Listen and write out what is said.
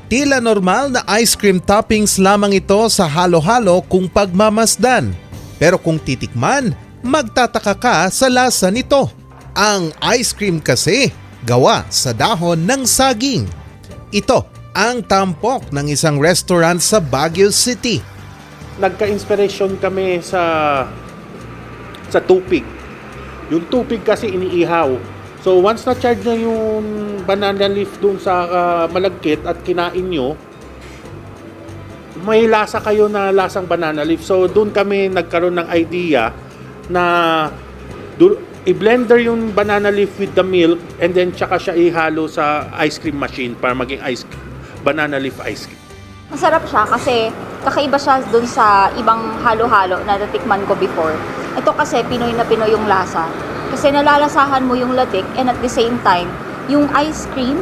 Tila normal na ice cream toppings lamang ito sa halo-halo kung pagmamasdan. Pero kung titikman, magtataka ka sa lasa nito. Ang ice cream kasi gawa sa dahon ng saging. Ito ang tampok ng isang restaurant sa Baguio City. Nagka-inspiration kami sa tupig. Yung tupig kasi iniihaw. So once na-charge na yung banana leaf doon sa malagkit at kinain nyo, may lasa kayo na lasang banana leaf. So doon kami nagkaroon ng idea na i-blender yung banana leaf with the milk and then tsaka siya ihalo sa ice cream machine para maging banana leaf ice cream. Masarap siya kasi kakaiba siya dun sa ibang halo-halo na natikman ko before. Ito kasi Pinoy na Pinoy yung lasa. Kasi nalalasahan mo yung latik and at the same time, yung ice cream